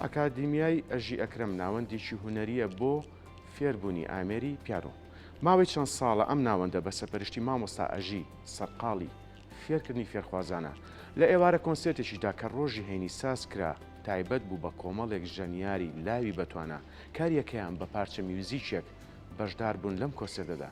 ئەکادیمیای ئەژی ئەکرەم ناوەندێکی هونەریە بۆ فێربوونی ئامێری پیانۆ. ماوەی چەند ساڵە ئەم ناوەندە بە سەرپەرشتی مامۆستا ئەژی سەرقاڵی فێرکردنی فێرخوازانە لە ئێوارە کۆنسێرتێکیدا کە ڕۆژی هەینی ساز کرا تایبەت بوو بە کۆمەڵێک ژەنیاری لاوی بەتوانە کاریەکەیان بە پارچە میوزیکێک بەشدار بوون لەم کۆنسێرتەدا.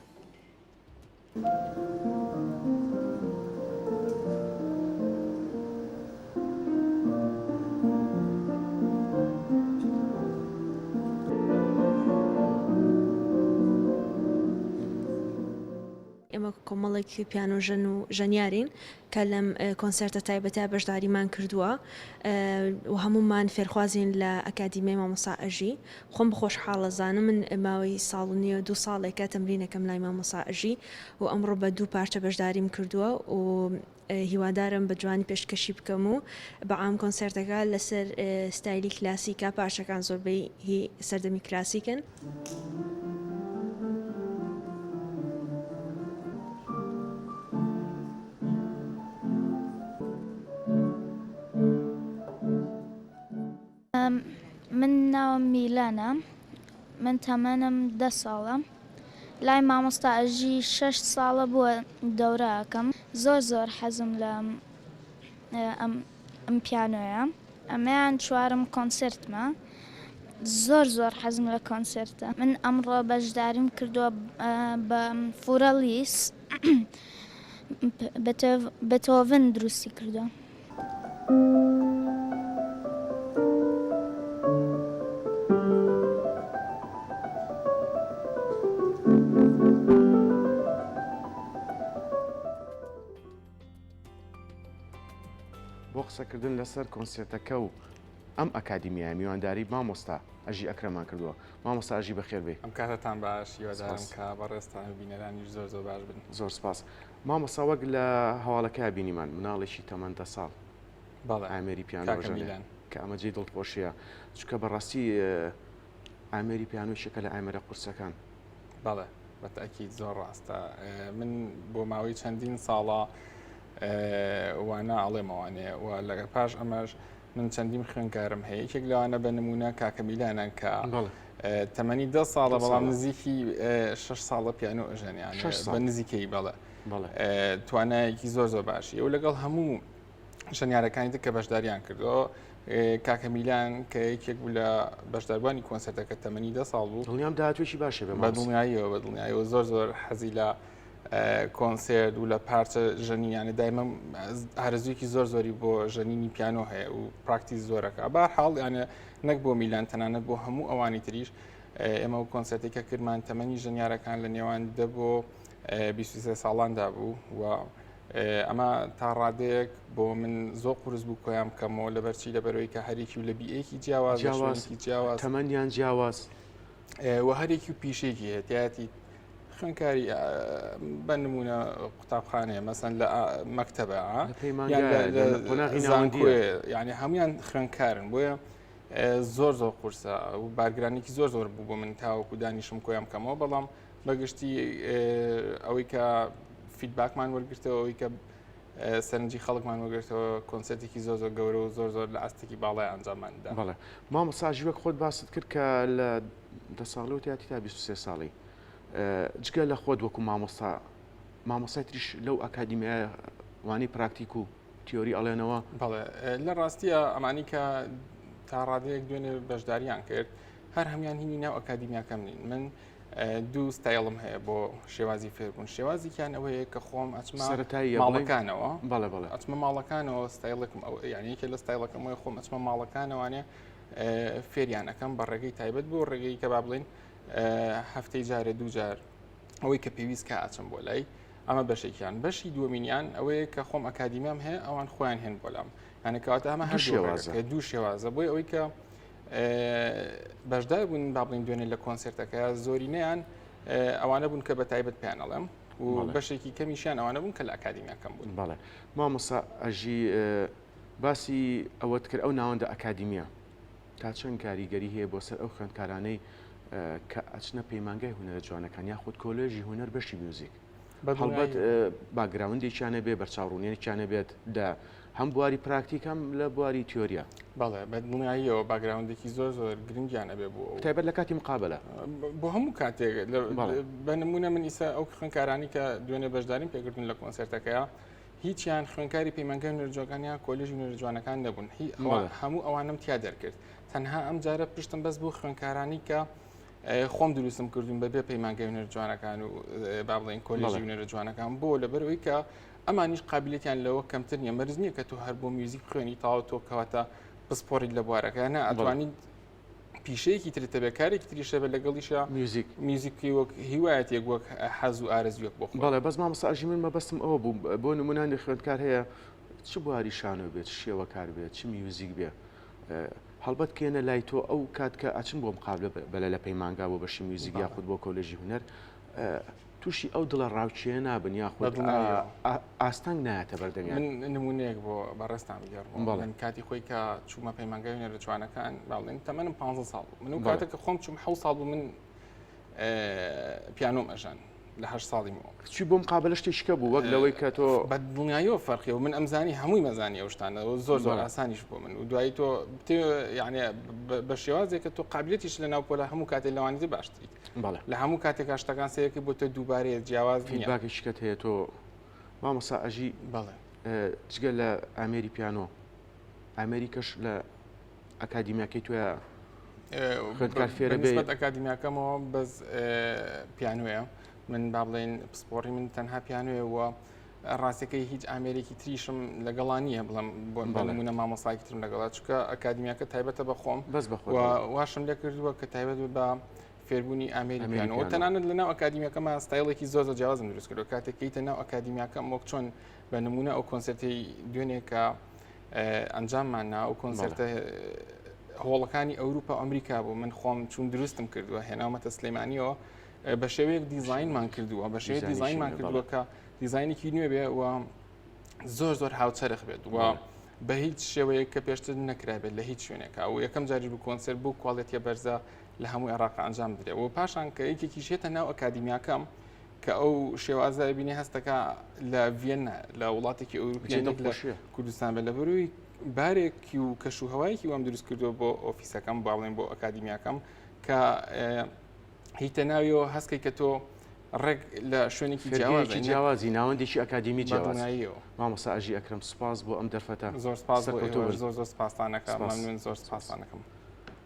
ئێمە کۆمەڵێکی پیانۆژن و ژەنیارین کە لەم کۆنسەرتە تایبەتە بەشداریمان کردووە و هەمومان فێرخوازین لە ئەکادیمیای مامۆستا ئەژی. خۆم بخۆشحاڵە زانم من ماوەی ساڵ و نیوە 2 ساڵێکە تەمرینەکەم لای مامۆستا ئەژی و ئەمڕۆ بە 2 پارچە بەشداریم کردووە و هیوادارم بە جوانی پێشکەشی بکەم و بەعام کۆنسەرتەکە لەسەر ستایلی کلاسیکە پارچەکان زۆربەی هی سەردەمی کلاسیکن. من ناوم میلانە، من تەمەنم 10 ساڵە، لای مامۆستا ئەژی 6 ساڵە بووە دەورەکەم. زۆر حەزم لە ئەم پیانۆیە. ئەمەیان چوارم کۆنسرتمە، زۆر حەزم لە کۆنسرتە. من ئەمڕۆ بەشداریم کردووە بە فورەلیس بێتۆڤن دروستی کردووە. بۆ قسەکردن لەسەر کۆنسێرتەکە و ئەم ئەکادیمیای میوانداری مامۆستا ئەژی ئەکرەمان کردووە. مامۆستا ئەژی بەخێر بێ. ئەم کاتتان باش، هیوادارم کە بەڕێستان و بینەرانیش زۆر باش بن. زۆر سپاس. مامۆستا وەک لە هەواڵەکە بینیمان مناڵێکی تەمەن 10 ساڵ ئامێری پیانۆژەنە کە ئەمە جێی دڵخۆشیە، چونکە بەڕاستی ئامێری پیانۆشەکە لە ئامێرە قورسەکان. بەڵێ بەتەکیید زۆر ڕاستە. من بۆ ماوەی چەندین ساڵە وانە ئەڵێمەوانێ و لەگە پاش ئەمەش من چەندین خوێنکارم هەیە. یەکێک لەوانە بە نمونە کاکە میلانە کە تەمەنی 10 ساڵە بەڵام نزیکی 6 ساڵە پیانۆ ئەژەنیان بە نزیکەی بەڵێ توانایەکی زۆر باشی و لەگەڵ هەموو ژەنیارەکانی تر کە بەشداریان کردەوە. کاکە میلان کە یەکێک بوو لە بەشداربوانی کۆنسەرتەکە تەمەنی 10 ساڵ بوو. دڵنیام داهاتوێکی باشێ بە دڵنیاییەوە زۆر حەزی لە کۆنسێرت و لە پارچە ژەنیانە دایمە هەرزوویەکی زۆری بۆ ژەنینی پیانۆ هەیە و پراکتیس زۆرەکە. بەهەرحاڵ یانە نەک بۆ میلان تەنانەت بۆ هەموو ئەوانی تریش ئێمە و کۆنسەرتێکە کردمان تەمەنی ژەنیارەکان لە نێوان 10 بۆ 23 ساڵاندا بوو و ئەمە تا ڕادەیەک بۆ من زۆر قورس بوو کۆیان بکەمەوە لەبەرچی لەبەرەوەی کە هەرێکی و لە بیئێکی جیاواز تەمەنیان جیاواز و هەرێکی و پیشێکی هەیەتی خوێنکاری بە نمونە قوتابخانەیە مەسەن لە مەکتەبە یعنی هەمویان خوێنکارن بۆیە زۆر قورسە و بارگرانێکی زۆر بوو بۆ من تاوەکو دانیشم کۆیان بکەمەوە. بەڵام بەگشتی ئەوەی کە فیدباکمان وەرگرتەوە ئەوەی کە سەرنجی خەڵکمان وەرگرتەوە کۆنسەرتێکی زۆر گەورە و زۆر لە ئاستێکی باڵای ئەنجاماندا. بەڵێ مامۆستا وەک خۆت باست کرد کە لە 10 ساڵی و تیاتی تا 23 ساڵی جگە لە خۆت وەکو مامۆستای تریش لەو ئەکادیمیای وانی پراکتیک و تیۆری ئەڵێنەوە. بەڵێ لە ڕاستیە ئەمانی کە تا ڕادەیەک دوێنێ بەشداریان کرد هەر هەمیان هینی ناو ئەکادیمیاکەم نین. من 2 ستایڵم هەیە بۆ شێوازی فێربوون. شێوازیکیان ئەوەیە کە خۆم ئەچمە ماڵەکانەوە ئەچمە ماڵەکانەوە ستایلەکەم یعنی یەکێ لە ستایلەکەم وەیە خۆم ئەچمە ماڵەکانەوانێ فێریانەکەم بە ڕێگەی تایبەت بۆ ڕێگەی کە با بڵین هەفتەی جارێ 2 جار ئەوەی کە پێویست کە ئاچم بۆ لای. ئەمە بەشێکیان. بەشی دووەمینیان ئەوەیە کە خۆم ئەکادیمیام هەیە ئەوان خۆیان هێن بۆ لام یانە کەواتە ئەمە هەر دوو شێوازە بۆی ئەوەی کە بەشدار بوون با بڵین دوێنێ لە کۆنسرتەکە زۆرینەیان ئەوانە بوون کە بە تایبەت پیان ئەڵێم و بەشێکی کەمیشیان ئەوانە بوون کە لە ئەکادیمیاکەم بوون. بەڵێ مامۆستا ئەژی باسی ئەوەت کرد ئەو ناوەندە ئەکادیمیە تا چەند کاریگەری هەیە بۆ سەر ئەو خوێندکارانەی کە ئەچنە پەیمانگای هونەرە جوانەکان یاخود کۆلێژی هونەر بەشی میوزیک. هەڵبەت باگراوندێکیانە بێ بەرچاوڕوونێکیانە بێت هەم بواری پراکتیک هەم لە بواری تیۆریا بەڵێ بەدڵنیاییەوە باگراوندێکی زۆر گرنگیانە بێ بوو تایبەت لە کاتی مقابلە بۆ هەموو کاتێک بە نمونە من ئیسا ئەو خوێنکارانی کە دوێنێ بەشداریم پێکردون لە کۆنسەرتەکەیە هیچیان خوێنکاری پەیمانگەی نوێژوانەکان کۆلێژی نوێژوانەکان نەبوون هەموو ئەوانم تیا دەرکرد تەنها ئەم جارە پشتم بەس بۆ خوێنکارانی کە خۆم دروستم کردوون بەبێ پەیمانگەی نوێژوانەکان و با بڵێن کۆلێژی نوێژوانەکان بۆ لەبەرەوەی کە ئەمانیش قابلیتیان لەوە کەمتر نیە مەرز نییە کە تۆ هەر بۆ میوزیک خوێنی تاوە تۆ کەواتە پسپۆریت لە بوارەکانە ئەتوانیت پیشەیەکی ترتە بێ کارێکی تریشە بە لەگەڵیشە میوزیکی وەک هیوایەتێک وەک حەز و ئارەزویەک بۆ بەڵێ بەس مامۆستاژی من مەبەستم ئەوە بوو بۆ نمونانی خوێندکار هەیە چ بواری شانۆ بێت شێوە کار بێت چ میوزیک بێ هەڵبەت کێنە لای تۆ ئەو کات کە ئەچن بۆ مقابلە بەلە لە پەیمانگا بۆ بەشی میوزیک یاخود بۆ کۆلێژی هونەر تووشی ئەو دڵە ڕاوچیە نابن یاخود ئاستەنگ نایەتە بەردەمیان من نمونەیەک بۆ بەڕێستان بگەڕم من کاتی خۆی کە چوومە پەیمانگای نوێژوانەکان باڵێن تەمەنم 15 ساڵ من و کاتێک کە خۆم چوم 7 ساڵ بوو من پیانۆم ئەژان لە 8 ساڵیمەوە چی بۆ مقابلە شتێکشکە بوو وەک لەوەی کە تۆ بە دڵنیاییەوە فەرقی و من ئەمزانی هەمووی مەزانی ئەو شتانە زۆر ئاسانیش بۆ من و دوایی تۆ یعنی بە شێوازێک کە تۆ قابلیەتیش لە ناوپۆلە هەموو کاتێک لەوانی باشتریت بەڵێ لە هەموو کاتێک شتەکان سەیەکی بۆ تۆ دووبارەیە جیاواز فیدباکی شکت هەیە تۆ مامۆستا ئەژی بەڵێ جگە لە ئامێری پیانۆ ئەمریکاش لە ئەکادیمیاکەی توە خوێندکار فێرە بێ ئەکادیمیاکەمەوە بەس پیانوەیە من با بڵێن پسپۆڕی من تەنها پیانوێەوە ڕاستەکەی هیچ ئامێرێکی تریشم لەگەڵانیە بڵم بۆ نمونە مامۆستایکی ترم لەگەڵات چکە ئەکادیمیاکە تایبەتە بە خۆم بەس بەخۆ واشم لێ کردووە کە تایبەت بە فێربوونی ئامێری پیانەوە تەنانەت لەناو ئەکادیمیاکەمە ستایلێکی زۆر جیاوازم دروست کردو کاتێکیتە ناو ئەکادیمیاکەم وەک چۆن بە نمونە ئەو کۆنسەرتی دوێنێ کە ئەنجامماننا ئەو کۆنسەرتە هۆڵەکانی ئەوروپا ئەمریکا بوو من خۆم چون دروستم کردووە هێناومەتە سلەیمانیەوە بە شێوەیەک دیزاینمان کردووە بە شێوەیە دیزاینمان کردووە کە دیزاینێکی نوێ بێ و زۆر هاوچەرخ بێت و بە هیچ شێوەیە کە پێشتر نەکرابێت لە هیچ شوێنێکە و یەکەم جاری بوو کۆنسەر بوو کوواڵێتیە بەرزە لە هەمووی عێراق ئەنجام بدرێت و پاشان کە یەکێکی شێتە ناو ئەکادیمیاکەم کە ئەو شێوازە بینی هەستەکە لە ڤێنە لە وڵاتێکی ئەوروپیانێک لە کوردستان بێت لەبەروی بارێکی و کەشوهەوایەکی وام دروست کردووە بۆ ئۆفیسەکەم باڵێن بۆ ئەکادیمیاکەم کە هیتە ناویەوە هەستکەی کە تۆ ڕێک لە شوێنێکی جیاوازی ناوەندێکی ئەکادیمی جیاوازیەوە مامۆستا ئەژی ئەکرەم سوپاس بۆ ئەم دەرفەتە زۆر سپاس زۆر سپاسانەکە مەمنون زۆر سپاسانەکەم